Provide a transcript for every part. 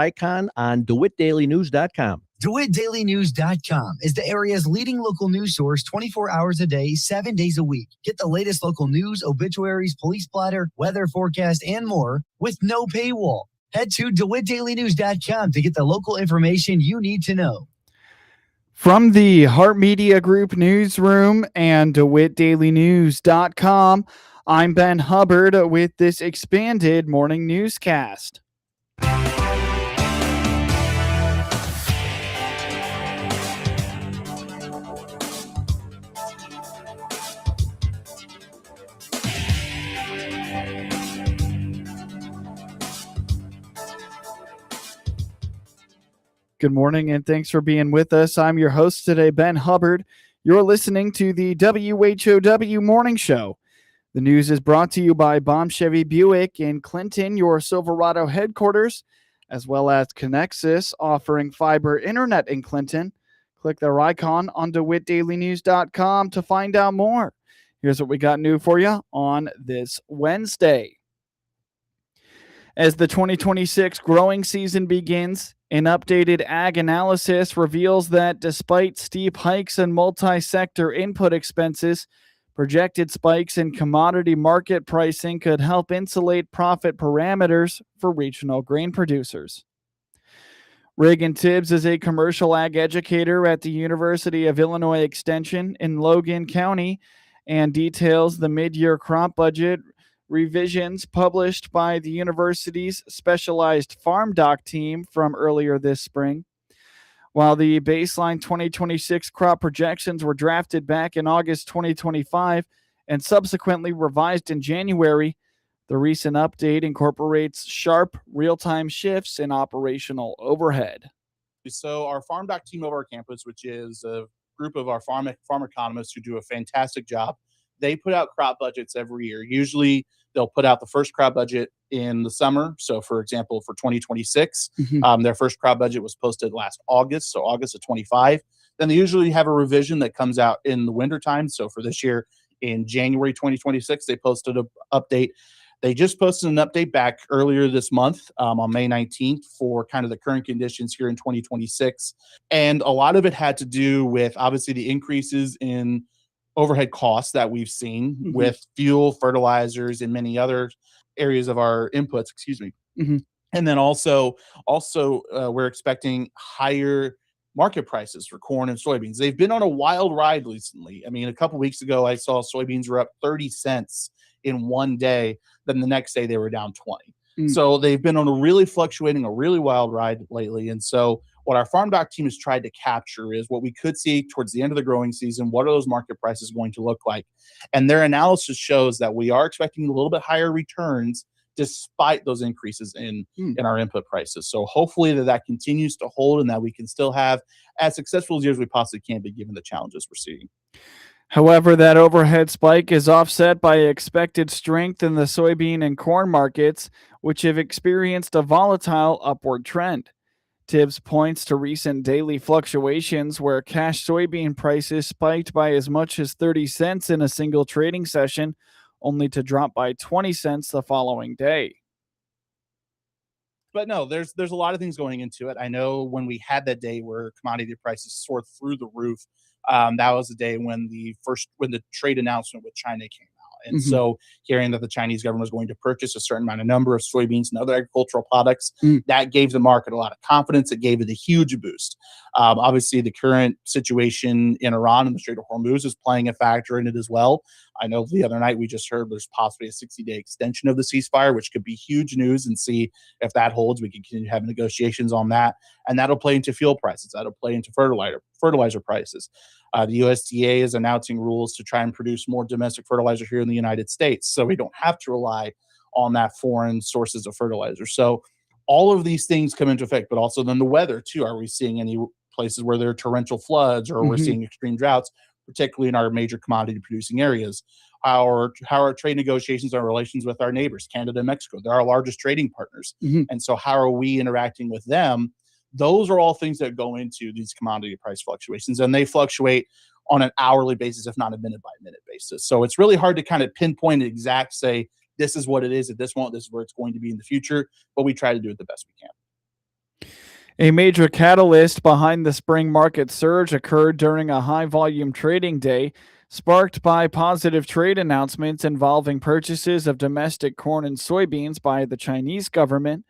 icon on DeWittDailyNews.com. DeWittDailyNews.com is the area's leading local news source 24 hours a day, 7 days a week. Get the latest local news, obituaries, police blotter, weather forecast, and more with no paywall. Head to DeWittDailyNews.com to get the local information you need to know. From the Hart Media Group newsroom and DeWittDailyNews.com, I'm Ben Hubbard with this expanded morning newscast. Good morning, and thanks for being with us. I'm your host today, Ben Hubbard. You're listening to the WHOW Morning Show. The news is brought to you by Baum Chevy Buick in Clinton, your Silverado headquarters, as well as Connexus, offering fiber internet in Clinton. Click their icon on DeWittDailyNews.com to find out more. Here's what we got new for you on this Wednesday. As the 2026 growing season begins, an updated ag analysis reveals that despite steep hikes in multi-sector input expenses, projected spikes in commodity market pricing could help insulate profit parameters for regional grain producers. Reagan Tibbs is a commercial ag educator at the University of Illinois Extension in Logan County and details the mid-year crop budget revisions published by the university's specialized FarmDoc team from earlier this spring. While the baseline 2026 crop projections were drafted back in August 2025 and subsequently revised in January, the recent update incorporates sharp, real-time shifts in operational overhead. So our FarmDoc team over our campus, which is a group of our farm economists who do a fantastic job, they put out crop budgets every year. Usually they'll put out the first crop budget in the summer. So for example, for 2026, their first crop budget was posted last August, so August of 25. Then they usually have a revision that comes out in the wintertime. So for this year, in January 2026, they posted an update. They just posted an update back earlier this month on May 19th for kind of the current conditions here in 2026. And a lot of it had to do with obviously the increases in overhead costs that we've seen with fuel, fertilizers, and many other areas of our inputs, And then also we're expecting higher market prices for corn and soybeans. They've been on a wild ride recently. I mean, a couple weeks ago, I saw soybeans were up 30 cents in one day. Then the next day they were down 20. So they've been on a really wild ride lately. And so what our FarmDoc team has tried to capture is what we could see towards the end of the growing season. What are those market prices going to look like? And their analysis shows that we are expecting a little bit higher returns despite those increases in our input prices. So hopefully that continues to hold and that we can still have as successful years as we possibly can be given the challenges we're seeing. However, that overhead spike is offset by expected strength in the soybean and corn markets, which have experienced a volatile upward trend. Tibbs points to recent daily fluctuations where cash soybean prices spiked by as much as 30 cents in a single trading session, only to drop by 20 cents the following day. But no, there's a lot of things going into it. I know when we had that day where commodity prices soared through the roof, that was the day when the trade announcement with China came out. And so hearing that the Chinese government was going to purchase a certain number of soybeans and other agricultural products, that gave the market a lot of confidence. It gave it a huge boost. Obviously, the current situation in Iran and the Strait of Hormuz is playing a factor in it as well. I know the other night we just heard there's possibly a 60-day extension of the ceasefire, which could be huge news, and see if that holds. We can continue having negotiations on that, and that'll play into fuel prices. That'll play into fertilizer prices. The USDA is announcing rules to try and produce more domestic fertilizer here in the United States, so we don't have to rely on that foreign sources of fertilizer. So all of these things come into effect, but also then the weather too. Are we seeing any places where there are torrential floods, or we're seeing extreme droughts, particularly in our major commodity producing areas? How are trade negotiations, our relations with our neighbors, Canada and Mexico? They're our largest trading partners. And so how are we interacting with them? Those are all things that go into these commodity price fluctuations, and they fluctuate on an hourly basis, if not a minute by minute basis. So it's really hard to kind of pinpoint an exact, say, this is what it is at this moment, this is where it's going to be in the future, but we try to do it the best we can. A major catalyst behind the spring market surge occurred during a high volume trading day, sparked by positive trade announcements involving purchases of domestic corn and soybeans by the Chinese government.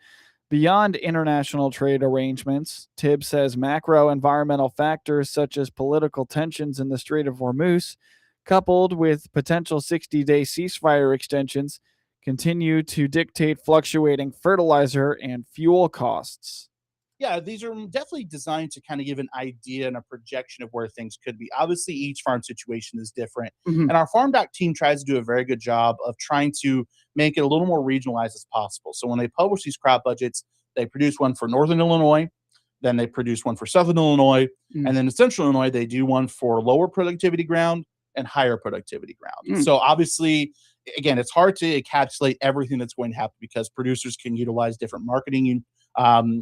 Beyond international trade arrangements, Tibbs says macro environmental factors such as political tensions in the Strait of Hormuz, coupled with potential 60-day ceasefire extensions, continue to dictate fluctuating fertilizer and fuel costs. Yeah, these are definitely designed to kind of give an idea and a projection of where things could be. Obviously, each farm situation is different. Mhm. And our FarmDoc team tries to do a very good job of trying to make it a little more regionalized as possible. So when they publish these crop budgets, they produce one for Northern Illinois, then they produce one for Southern Illinois, Mm. and then in Central Illinois, they do one for lower productivity ground and higher productivity ground. Mm. So obviously, again, it's hard to encapsulate everything that's going to happen because producers can utilize different marketing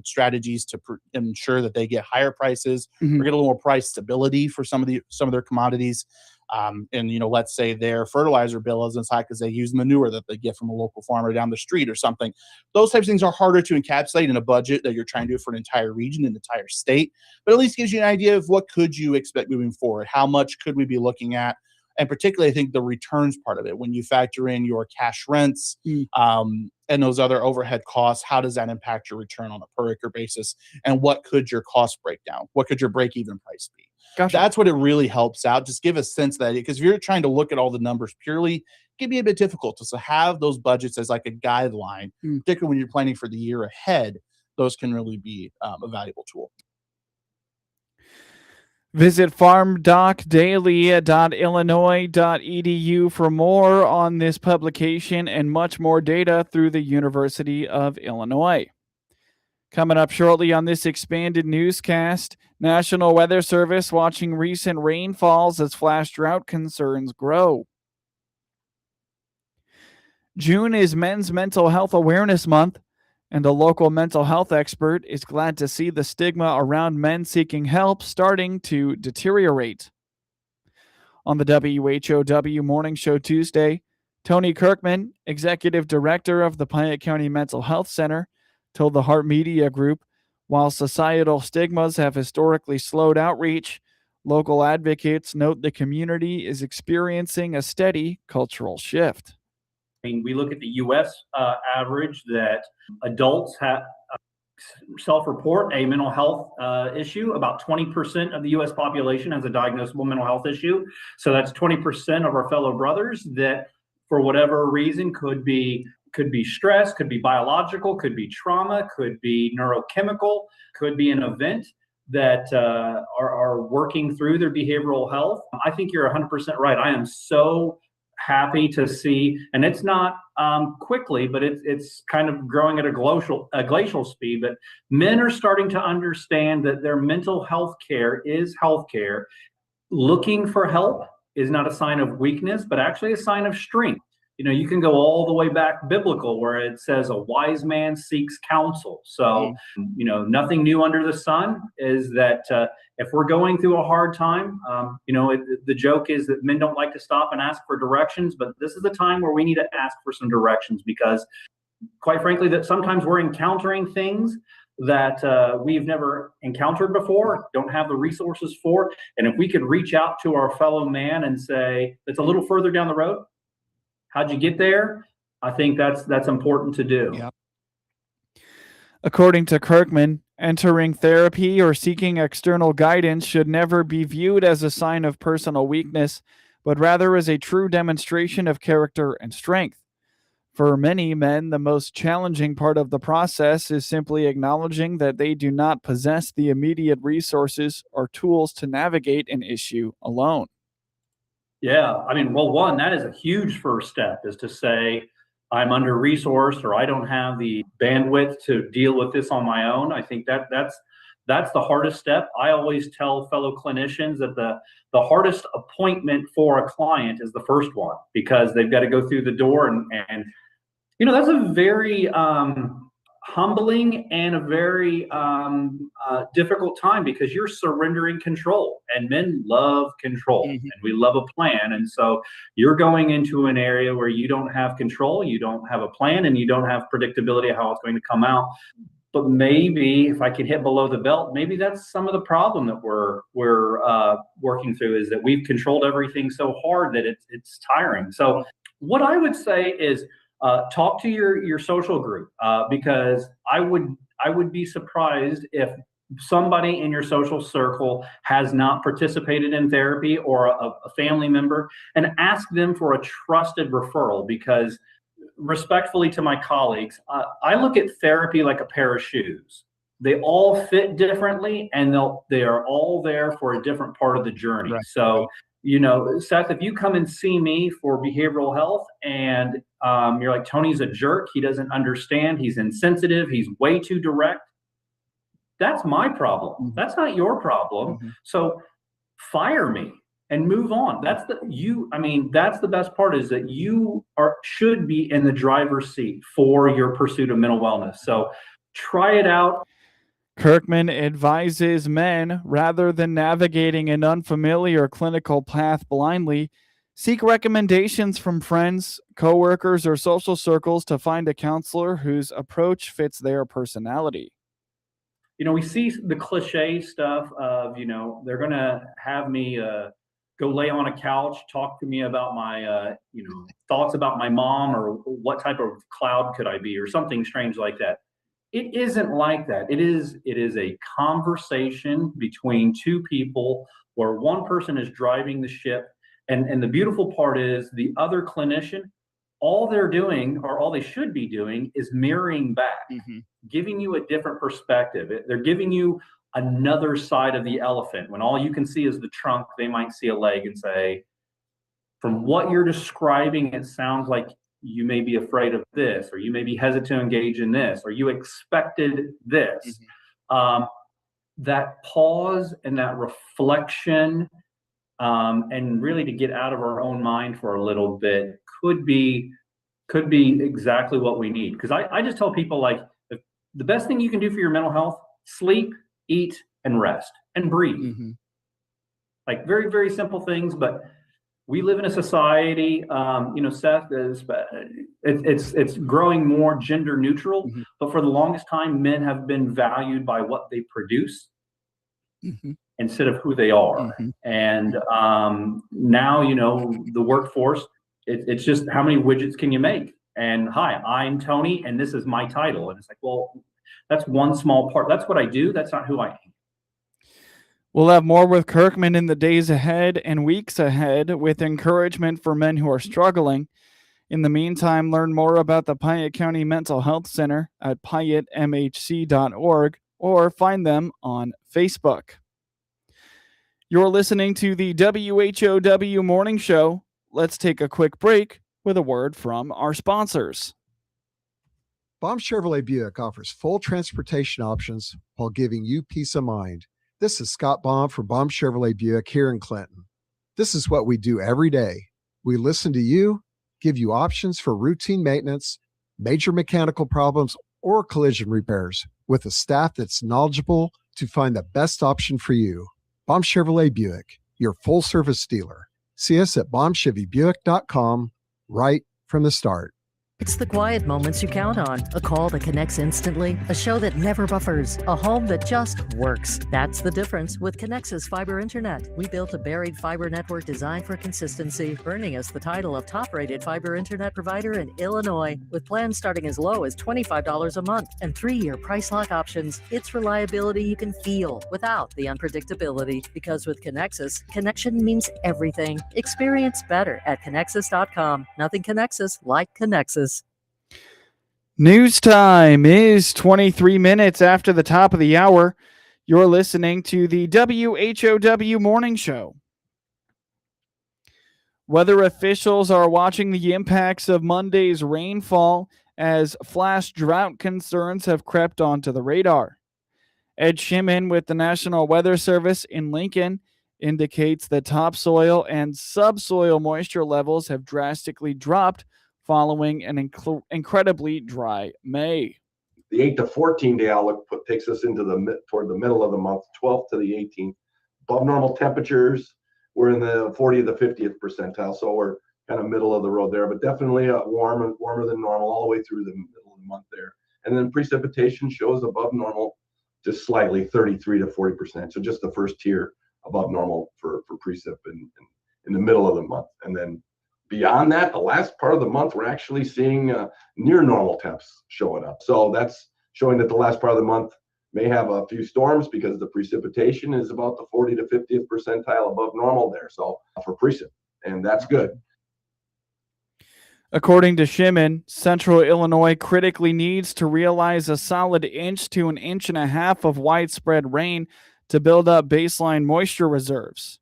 strategies to ensure that they get higher prices Mhm. or get a little more price stability for some of their commodities. And let's say their fertilizer bill isn't as high because they use manure that they get from a local farmer down the street or something. Those types of things are harder to encapsulate in a budget that you're trying to do for an entire region, an entire state, but at least gives you an idea of what could you expect moving forward. How much could we be looking at? And particularly, I think the returns part of it, when you factor in your cash rents and those other overhead costs, how does that impact your return on a per acre basis? And what could your cost breakdown? What could your break even price be? Gotcha. That's what it really helps out. Just give a sense that, because if you're trying to look at all the numbers purely, it can be a bit difficult to have those budgets as like a guideline, particularly when you're planning for the year ahead. Those can really be a valuable tool. Visit farmdocdaily.illinois.edu for more on this publication and much more data through the University of Illinois. Coming up shortly on this expanded newscast, National Weather Service watching recent rainfalls as flash drought concerns grow. June is Men's Mental Health Awareness Month, and a local mental health expert is glad to see the stigma around men seeking help starting to deteriorate. On the WHOW Morning Show Tuesday, Tony Kirkman, Executive Director of the Piatt County Mental Health Center, told the Heart Media Group, while societal stigmas have historically slowed outreach, local advocates note the community is experiencing a steady cultural shift. I mean, we look at the U.S. Average that adults have self-report a mental health issue. About 20% of the U.S. population has a diagnosable mental health issue. So that's 20% of our fellow brothers that, for whatever reason, could be stress, could be biological, could be trauma, could be neurochemical, could be an event that are working through their behavioral health. I think you're 100% right. I am so happy to see, and it's not quickly, but it's kind of growing at a glacial speed. But men are starting to understand that their mental health care is health care. Looking for help is not a sign of weakness, but actually a sign of strength. You can go all the way back biblical where it says a wise man seeks counsel. So, nothing new under the sun is that if we're going through a hard time, the joke is that men don't like to stop and ask for directions, but this is the time where we need to ask for some directions because, quite frankly, that sometimes we're encountering things that we've never encountered before, don't have the resources for. And if we could reach out to our fellow man and say, it's a little further down the road, how'd you get there? I think that's important to do. Yep. According to Kirkman, entering therapy or seeking external guidance should never be viewed as a sign of personal weakness, but rather as a true demonstration of character and strength. For many men, the most challenging part of the process is simply acknowledging that they do not possess the immediate resources or tools to navigate an issue alone. Yeah, I mean, well, one, that is a huge first step, is to say, I'm under-resourced or I don't have the bandwidth to deal with this on my own. I think that's the hardest step. I always tell fellow clinicians that the hardest appointment for a client is the first one, because they've got to go through the door and that's a very humbling and a very difficult time, because you're surrendering control, and men love control, and we love a plan. And so you're going into an area where you don't have control, you don't have a plan, and you don't have predictability of how it's going to come out. But maybe if I could hit below the belt, maybe that's some of the problem that we're working through, is that we've controlled everything so hard that it's tiring. So what I would say is talk to your social group, because I would be surprised if somebody in your social circle has not participated in therapy, or a family member, and ask them for a trusted referral. Because respectfully to my colleagues, I look at therapy like a pair of shoes. They all fit differently, and they are all there for a different part of the journey. Right. So, Seth, if you come and see me for behavioral health and you're like, Tony's a jerk, he doesn't understand, he's insensitive, he's way too direct, that's my problem. Mm-hmm. That's not your problem. Mm-hmm. So fire me and move on. That's the best part, is that you should be in the driver's seat for your pursuit of mental wellness. So try it out. Kirkman advises men, rather than navigating an unfamiliar clinical path blindly, seek recommendations from friends, coworkers, or social circles to find a counselor whose approach fits their personality. We see the cliche stuff of, they're going to have me go lay on a couch, talk to me about my, thoughts about my mom, or what type of cloud could I be, or something strange like that. It isn't like that. It is a conversation between two people where one person is driving the ship. And the beautiful part is the other clinician, all they're doing, or all they should be doing, is mirroring back, giving you a different perspective. They're giving you another side of the elephant. When all you can see is the trunk, they might see a leg and say, from what you're describing, it sounds like you may be afraid of this, or you may be hesitant to engage in this, or you expected this. That pause and that reflection, and really to get out of our own mind for a little bit could be exactly what we need. Because I just tell people, like, the best thing you can do for your mental health: sleep, eat, and rest, and breathe. Like, very, very simple things, but we live in a society, Seth, it's growing more gender neutral, but for the longest time, men have been valued by what they produce instead of who they are. And now, the workforce, it's just, how many widgets can you make? And hi, I'm Tony, and this is my title. And it's like, well, that's one small part. That's what I do. That's not who I am. We'll have more with Kirkman in the days ahead and weeks ahead, with encouragement for men who are struggling. In the meantime, learn more about the Piatt County Mental Health Center at PiattMHC.org, or find them on Facebook. You're listening to the WHOW Morning Show. Let's take a quick break with a word from our sponsors. Baum Chevrolet Buick offers full transportation options while giving you peace of mind. This is Scott Baum from Baum Chevrolet Buick here in Clinton. This is what we do every day. We listen to you, give you options for routine maintenance, major mechanical problems, or collision repairs, with a staff that's knowledgeable to find the best option for you. Baum Chevrolet Buick, your full-service dealer. See us at BaumChevyBuick.com right from the start. It's the quiet moments you count on. A call that connects instantly, a show that never buffers, a home that just works. That's the difference with Connexus Fiber Internet. We built a buried fiber network designed for consistency, earning us the title of top-rated fiber internet provider in Illinois. With plans starting as low as $25 a month and 3-year price lock options, it's reliability you can feel without the unpredictability. Because with Connexus, connection means everything. Experience better at Connexus.com. Nothing Connexus like Connexus. News time is 23 minutes after the top of the hour. You're listening to the WHOW Morning Show. Weather officials are watching the impacts of Monday's rainfall as flash drought concerns have crept onto the radar. Ed Shimon with the National Weather Service in Lincoln indicates that topsoil and subsoil moisture levels have drastically dropped following an incredibly dry May. The 8 to 14 day outlook takes us into toward the middle of the month, 12th to the 18th. Above normal temperatures, we're in the 40th to 50th percentile, so we're kind of middle of the road there, but definitely warmer than normal all the way through the middle of the month there. And then precipitation shows above normal, just slightly 33 to 40%. So just the first tier above normal for precip in the middle of the month. And then beyond that, the last part of the month, we're actually seeing near normal temps showing up. So that's showing that the last part of the month may have a few storms because the precipitation is about the 40 to 50th percentile above normal there. So for precip, and that's good. According to Shimon, Central Illinois critically needs to realize a solid inch to an inch and a half of widespread rain to build up baseline moisture reserves.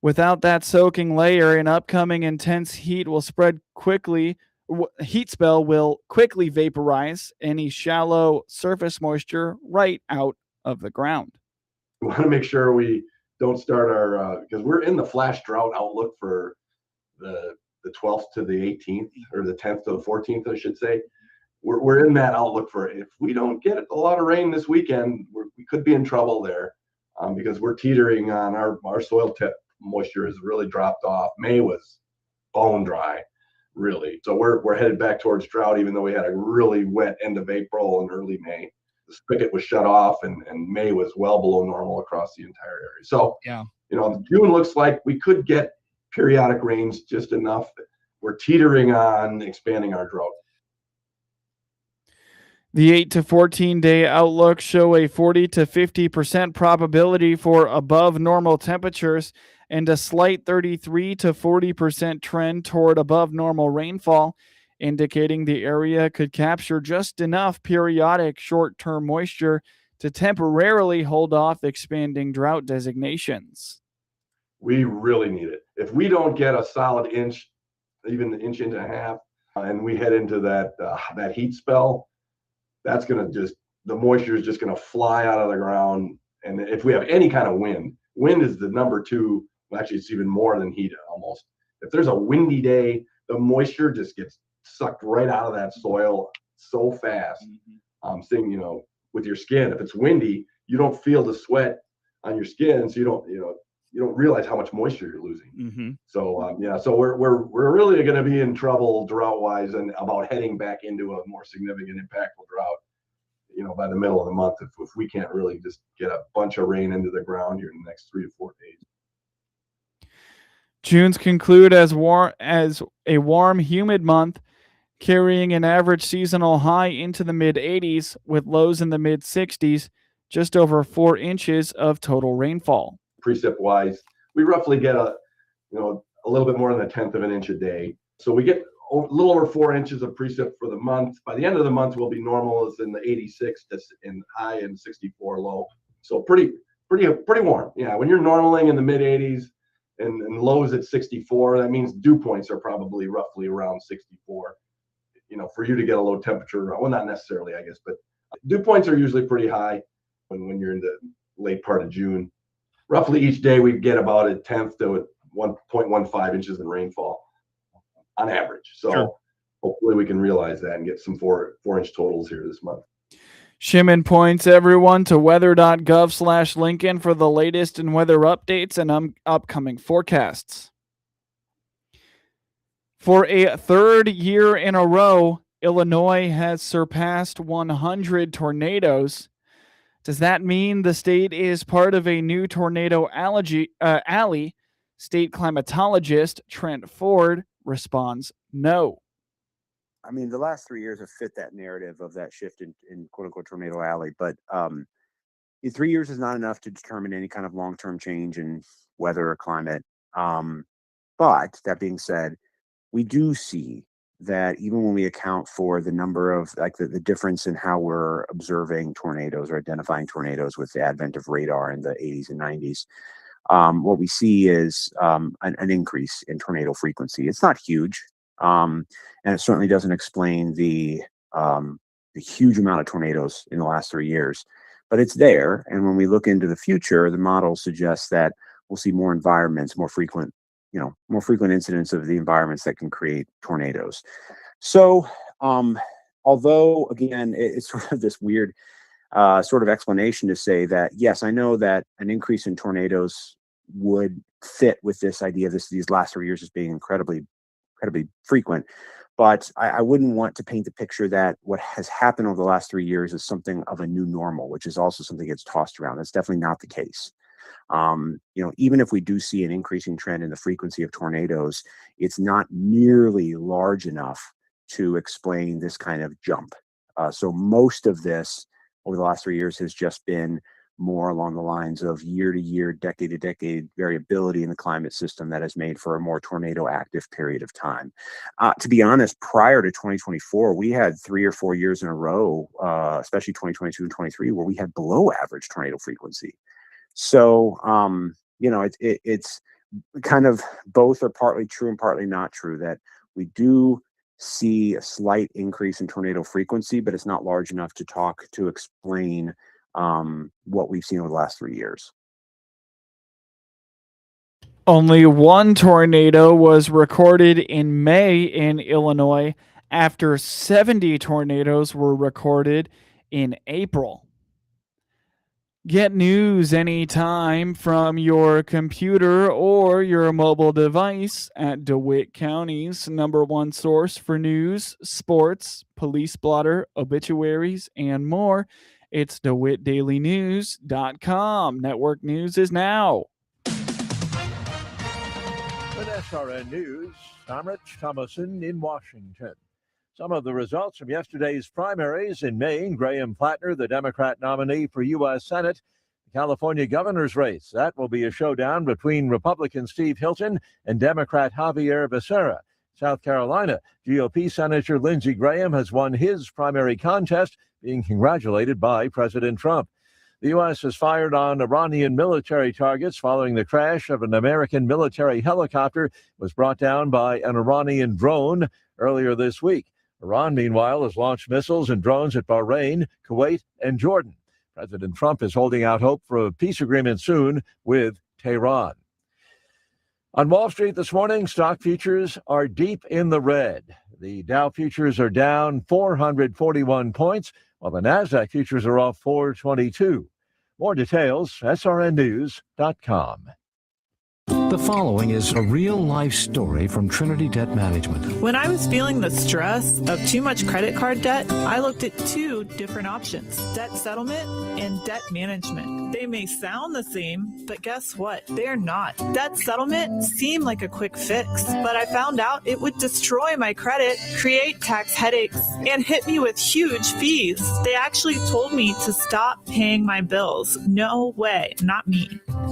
Without that soaking layer, an upcoming intense heat spell will quickly vaporize any shallow surface moisture right out of the ground. We want to make sure we don't start our, because we're in the flash drought outlook for the 12th to the 18th, or the 10th to the 14th, I should say. We're in that outlook for, if we don't get a lot of rain this weekend, we could be in trouble there, because we're teetering on our soil moisture has really dropped off. May was bone dry, really. So we're headed back towards drought, even though we had a really wet end of April and early May. The spigot was shut off, and May was well below normal across the entire area. So, June looks like we could get periodic rains just enough. We're teetering on expanding our drought. The 8 to 14 day outlooks show a 40 to 50% probability for above normal temperatures and a slight 33 to 40% trend toward above normal rainfall, indicating the area could capture just enough periodic short-term moisture to temporarily hold off expanding drought designations. We really need it. If we don't get a solid inch, even an inch and a half, and we head into that heat spell, that's going to the moisture is just going to fly out of the ground. And if we have any kind of wind is the number two. Actually, it's even more than heat almost. If there's a windy day, the moisture just gets sucked right out of that soil so fast. Seeing, with your skin, if it's windy, you don't feel the sweat on your skin, so you don't realize how much moisture you're losing. So so we're really going to be in trouble drought wise, and about heading back into a more significant impactful drought, by the middle of the month, if we can't really just get a bunch of rain into the ground here in the next 3 to 4 days. June's conclude as a warm, humid month, carrying an average seasonal high into the mid-80s with lows in the mid-60s, just over 4 inches of total rainfall. Precip wise, we roughly get a little bit more than 1/10 of an inch a day. So we get a little over 4 inches of precip for the month. By the end of the month, we'll be normal as in the 86 in high and 64 low. So pretty warm. Yeah, when you're normaling in the mid-80s and lows at 64, that means dew points are probably roughly around 64. For you to get a low temperature, well, not necessarily, I guess, but dew points are usually pretty high when you're in the late part of June. Roughly each day we get about 1/10 to 1.15 inches in rainfall on average. So Hopefully we can realize that and get some 4-inch totals here this month. Shimon points everyone to weather.gov/Lincoln for the latest in weather updates and upcoming forecasts. For a third year in a row, Illinois has surpassed 100 tornadoes. Does that mean the state is part of a new tornado alley? State climatologist Trent Ford responds, no. I mean, the last 3 years have fit that narrative of that shift in quote unquote tornado alley, but 3 years is not enough to determine any kind of long-term change in weather or climate. But that being said, we do see that even when we account for the number of the difference in how we're observing tornadoes or identifying tornadoes with the advent of radar in the 80s and 90s, what we see is an increase in tornado frequency. It's not huge, and it certainly doesn't explain the huge amount of tornadoes in the last 3 years, but it's there. And when we look into the future, the model suggests that we'll see more environments, more frequent incidents of the environments that can create tornadoes. So, although again, it's sort of this weird sort of explanation to say that, yes, I know that an increase in tornadoes would fit with this idea of these last 3 years as being incredibly frequent. But I wouldn't want to paint the picture that what has happened over the last 3 years is something of a new normal, which is also something that gets tossed around. That's definitely not the case. Even if we do see an increasing trend in the frequency of tornadoes, it's not nearly large enough to explain this kind of jump. So most of this over the last 3 years has just been more along the lines of year to year, decade to decade variability in the climate system that has made for a more tornado active period of time. To be honest, prior to 2024, we had 3 or 4 years in a row, especially 2022 and 23, where we had below average tornado frequency. So, it's kind of both are partly true and partly not true, that we do see a slight increase in tornado frequency, but it's not large enough to explain what we've seen over the last 3 years. Only one tornado was recorded in May in Illinois after 70 tornadoes were recorded in April. Get news anytime from your computer or your mobile device at DeWitt County's #1 source for news, sports, police blotter, obituaries, and more. It's DeWittDailyNews.com. Network news is now. With SRN News, I'm Rich Thomason in Washington. Some of the results from yesterday's primaries in Maine: Graham Plattner, the Democrat nominee for U.S. Senate. The California governor's race, that will be a showdown between Republican Steve Hilton and Democrat Javier Becerra. South Carolina, GOP Senator Lindsey Graham has won his primary contest, being congratulated by President Trump. The U.S. has fired on Iranian military targets following the crash of an American military helicopter was brought down by an Iranian drone earlier this week. Iran, meanwhile, has launched missiles and drones at Bahrain, Kuwait, and Jordan. President Trump is holding out hope for a peace agreement soon with Tehran. On Wall Street this morning, stock futures are deep in the red. The Dow futures are down 441 points, while the NASDAQ futures are off 422. More details, srnnews.com. The following is a real-life story from Trinity Debt Management. When I was feeling the stress of too much credit card debt, I looked at 2 different options: debt settlement and debt management. They may sound the same, but guess what? They're not. Debt settlement seemed like a quick fix, but I found out it would destroy my credit, create tax headaches, and hit me with huge fees. They actually told me to stop paying my bills. No way, not me.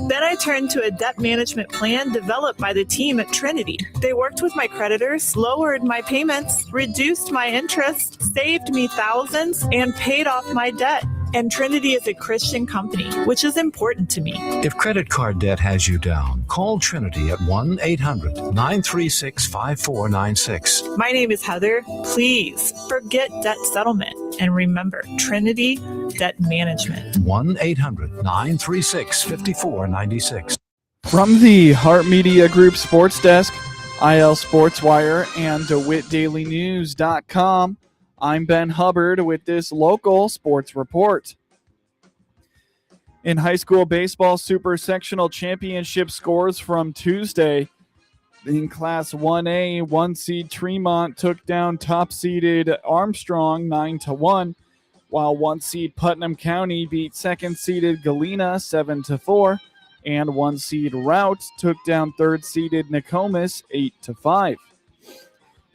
Then I turned to a debt management plan developed by the team at Trinity. They worked with my creditors, lowered my payments, reduced my interest, saved me thousands, and paid off my debt. And Trinity is a Christian company, which is important to me. If credit card debt has you down, call Trinity at 1-800-936-5496. My name is Heather. Please forget debt settlement and remember Trinity Debt Management. 1-800-936-5496. From the Hart Media Group Sports Desk, IL Sports Wire, and DeWittDailyNews.com, I'm Ben Hubbard with this local sports report. In high school baseball, Super-Sectional championship scores from Tuesday. In Class 1A, 1 seed Tremont took down top-seeded Armstrong 9-1, while 1 seed Putnam County beat 2nd-seeded Galena 7-4, and 1 seed Route took down 3rd-seeded Nokomis 8-5.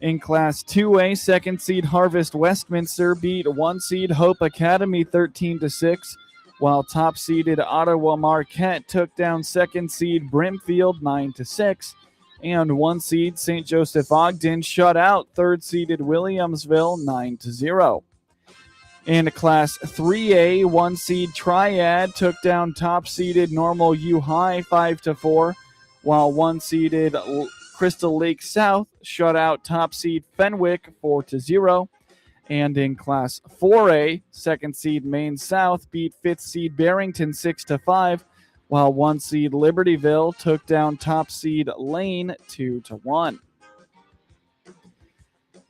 In Class 2A, 2nd seed Harvest Westminster beat 1 seed Hope Academy 13-6, while top-seeded Ottawa Marquette took down 2nd seed Brimfield 9-6, and 1 seed St. Joseph Ogden shut out 3rd-seeded Williamsville 9-0. In Class 3A, 1 seed Triad took down top-seeded Normal U High 5-4, while 1 seeded Crystal Lake South shut out top seed Fenwick 4-0. And in Class 4A, 2nd seed Maine South beat 5th seed Barrington 6-5, while 1 seed Libertyville took down top seed Lane 2-1.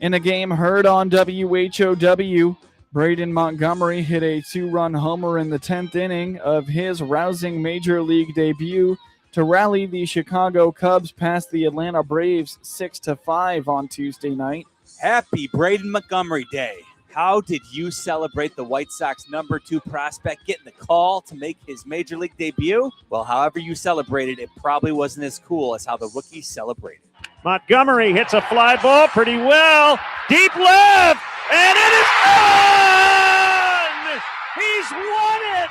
In a game heard on WHOW, Braden Montgomery hit a 2-run homer in the 10th inning of his rousing Major League debut to rally the Chicago Cubs past the Atlanta Braves 6-5 on Tuesday night. Happy Braden Montgomery Day. How did you celebrate the White Sox #2 prospect getting the call to make his major league debut? Well, however you celebrated, it probably wasn't as cool as how the rookies celebrated. Montgomery hits a fly ball pretty well. Deep left, and it is gone! He's won it!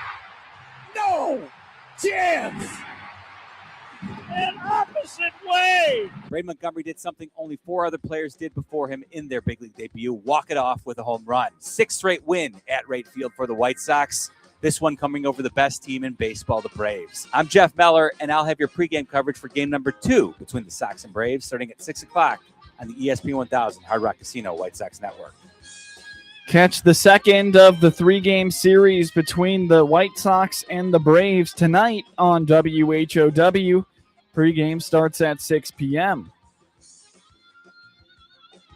No chance! An opposite way! Braden Montgomery did something only 4 other players did before him in their big league debut, walk it off with a home run. 6th straight win at Wright Field for the White Sox. This one coming over the best team in baseball, the Braves. I'm Jeff Meller, and I'll have your pregame coverage for game number 2 between the Sox and Braves starting at 6 o'clock on the ESPN 1000 Hard Rock Casino White Sox Network. Catch the second of the 3-game series between the White Sox and the Braves tonight on WHOW. Pregame starts at 6 p.m.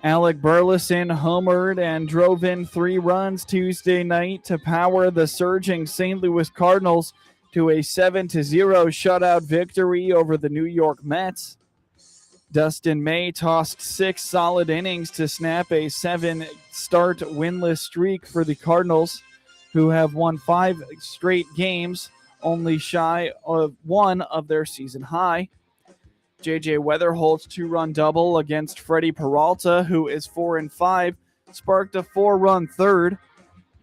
Alec Burleson homered and drove in 3 runs Tuesday night to power the surging St. Louis Cardinals to a 7-0 shutout victory over the New York Mets. Dustin May tossed 6 solid innings to snap a 7-start winless streak for the Cardinals, who have won 5 straight games, only shy of 1 of their season high. J.J. Weatherholt's 2-run double against Freddie Peralta, who is 4-5, sparked a 4-run third.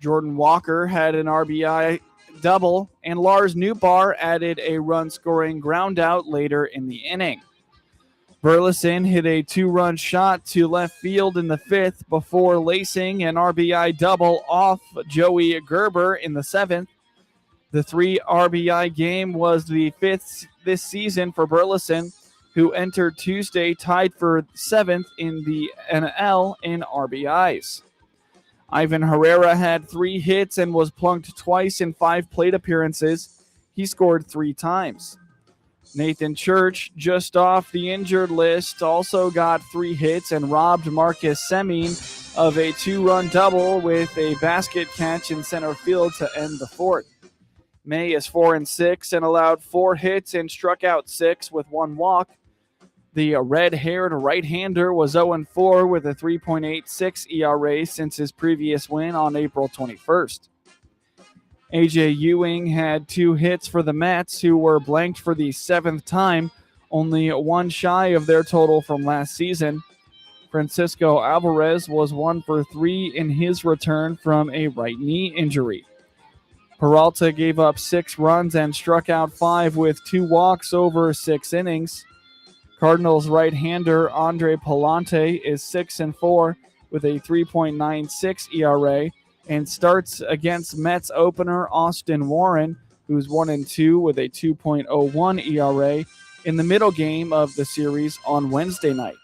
Jordan Walker had an RBI double, and Lars Nootbaar added a run-scoring groundout later in the inning. Burleson hit a 2-run shot to left field in the 5th before lacing an RBI double off Joey Gerber in the 7th. The 3 RBI game was the 5th this season for Burleson, who entered Tuesday tied for 7th in the NL in RBIs. Ivan Herrera had 3 hits and was plunked twice in 5 plate appearances. He scored 3 times. Nathan Church, just off the injured list, also got 3 hits and robbed Marcus Semien of a 2-run double with a basket catch in center field to end the 4th. May is 4-6 and allowed 4 hits and struck out 6 with 1 walk. The red-haired right-hander was 0-4 with a 3.86 ERA since his previous win on April 21st. A.J. Ewing had 2 hits for the Mets, who were blanked for the 7th time, only 1 shy of their total from last season. Francisco Alvarez was 1 for 3 in his return from a right knee injury. Peralta gave up 6 runs and struck out 5 with 2 walks over 6 innings. Cardinals right-hander Andre Palante is 6-4 with a 3.96 ERA and starts against Mets opener Austin Warren, who's 1-2 with a 2.01 ERA in the middle game of the series on Wednesday night.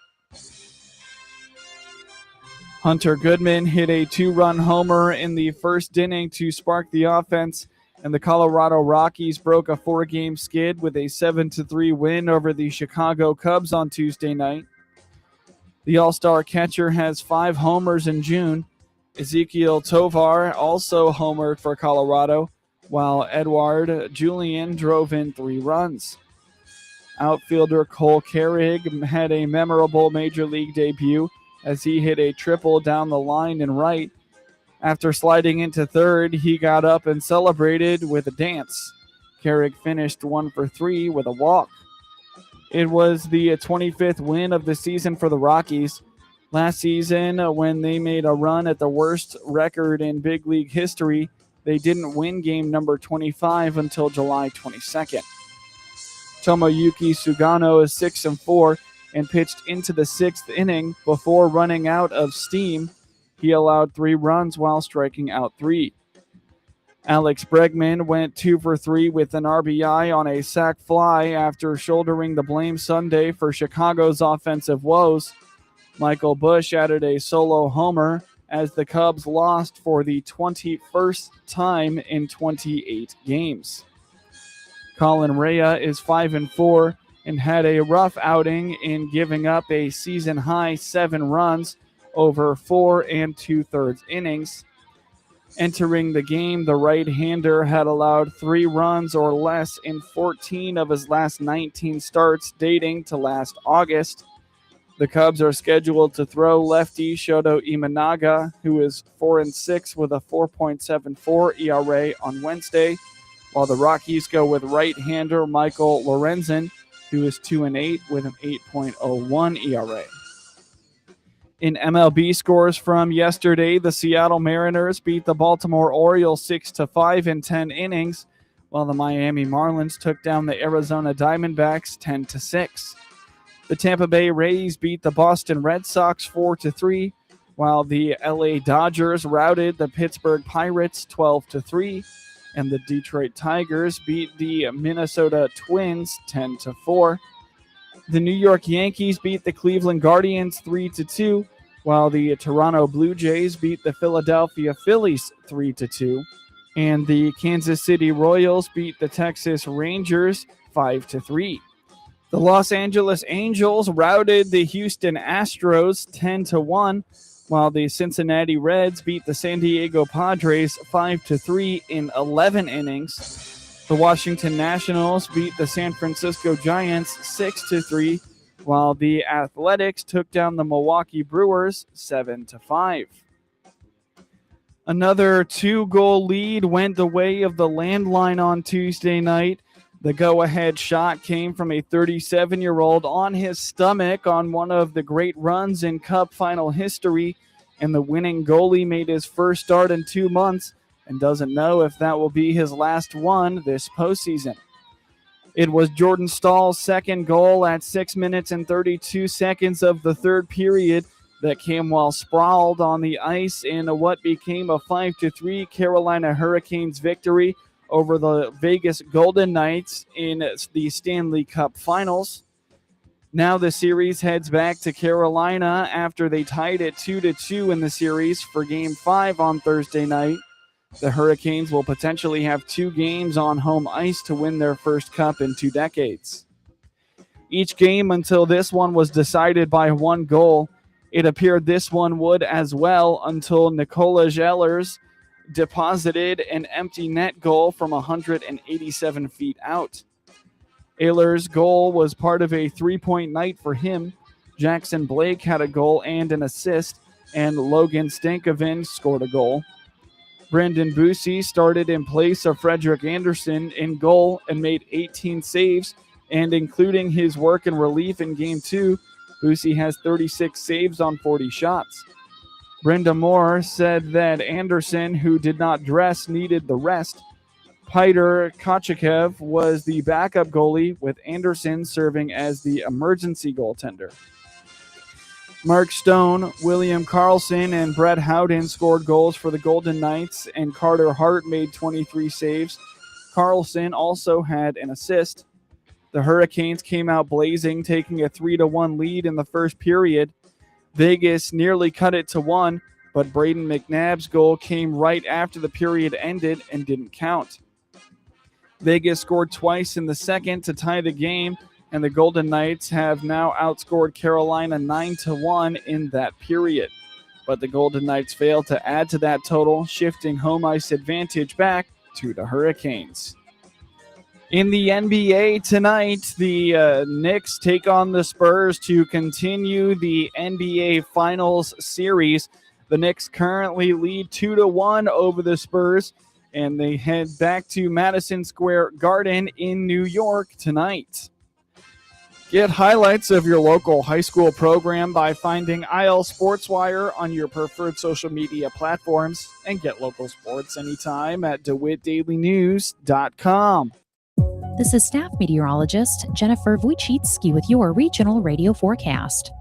Hunter Goodman hit a 2-run homer in the first inning to spark the offense, and the Colorado Rockies broke a 4-game skid with a 7-3 win over the Chicago Cubs on Tuesday night. The All-Star catcher has 5 homers in June. Ezekiel Tovar also homered for Colorado, while Edward Julian drove in 3 runs. Outfielder Cole Carrig had a memorable Major League debut as he hit a triple down the line and right. After sliding into third, he got up and celebrated with a dance. Carrig finished 1 for 3 with a walk. It was the 25th win of the season for the Rockies. Last season, when they made a run at the worst record in big league history, they didn't win game number 25 until July 22nd. Tomoyuki Sugano is 6-4 and pitched into the 6th inning before running out of steam. He allowed 3 runs while striking out 3. Alex Bregman went 2 for 3 with an RBI on a sac fly after shouldering the blame Sunday for Chicago's offensive woes. Michael Busch added a solo homer as the Cubs lost for the 21st time in 28 games. Colin Rea is 5-4 and had a rough outing in giving up a season-high 7 runs over 4 2/3 innings. Entering the game, the right-hander had allowed 3 runs or less in 14 of his last 19 starts dating to last August. The Cubs are scheduled to throw lefty Shoto Imanaga, who is 4-6 with a 4.74 ERA on Wednesday, while the Rockies go with right-hander Michael Lorenzen, who is 2-8 with an 8.01 ERA. In MLB scores from yesterday, the Seattle Mariners beat the Baltimore Orioles 6-5 in 10 innings, while the Miami Marlins took down the Arizona Diamondbacks 10-6. The Tampa Bay Rays beat the Boston Red Sox 4-3, while the LA Dodgers routed the Pittsburgh Pirates 12-3, and the Detroit Tigers beat the Minnesota Twins 10-4. The New York Yankees beat the Cleveland Guardians 3-2, while the Toronto Blue Jays beat the Philadelphia Phillies 3-2, and the Kansas City Royals beat the Texas Rangers 5-3. The Los Angeles Angels routed the Houston Astros 10-1, while the Cincinnati Reds beat the San Diego Padres 5-3 in 11 innings. The Washington Nationals beat the San Francisco Giants 6-3, while the Athletics took down the Milwaukee Brewers 7-5. Another 2-goal lead went the way of the landline on Tuesday night. The go-ahead shot came from a 37-year-old on his stomach on one of the great runs in Cup final history, and the winning goalie made his first start in 2 months and doesn't know if that will be his last one this postseason. It was Jordan Stahl's second goal at 6 minutes and 32 seconds of the third period that came while sprawled on the ice in what became a 5-3 Carolina Hurricanes victory over the Vegas Golden Knights in the Stanley Cup Finals. Now the series heads back to Carolina after they tied it 2-2 in the series for Game 5 on Thursday night. The Hurricanes will potentially have 2 games on home ice to win their first cup in 2 decades. Each game until this one was decided by 1 goal. It appeared this one would as well until Nikola Ehlers deposited an empty net goal from 187 feet out. Ehlers' goal was part of a 3-point night for him. Jackson Blake had a goal and an assist, and Logan Stankoven scored a goal. Brendan Bussi started in place of Frederik Andersen in goal and made 18 saves, and including his work in relief in Game 2, Bussi has 36 saves on 40 shots. Brenda Moore said that Anderson, who did not dress, needed the rest. Peter Kochev was the backup goalie, with Anderson serving as the emergency goaltender. Mark Stone, William Karlsson, and Brett Howden scored goals for the Golden Knights, and Carter Hart made 23 saves. Karlsson also had an assist. The Hurricanes came out blazing, taking a 3-1 lead in the first period. Vegas nearly cut it to 1, but Braden McNabb's goal came right after the period ended and didn't count. Vegas scored twice in the second to tie the game, and the Golden Knights have now outscored Carolina 9-1 in that period. But the Golden Knights failed to add to that total, shifting home ice advantage back to the Hurricanes. In the NBA tonight, the Knicks take on the Spurs to continue the NBA Finals series. The Knicks currently lead 2-1 over the Spurs, and they head back to Madison Square Garden in New York tonight. Get highlights of your local high school program by finding IL SportsWire on your preferred social media platforms, and get local sports anytime at DeWittDailyNews.com. This is staff meteorologist Jennifer Wojcicki with your regional radio forecast.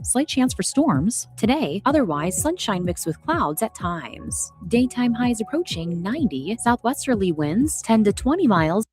Slight chance for storms today, otherwise sunshine mixed with clouds at times. Daytime highs approaching 90, southwesterly winds 10 to 20 miles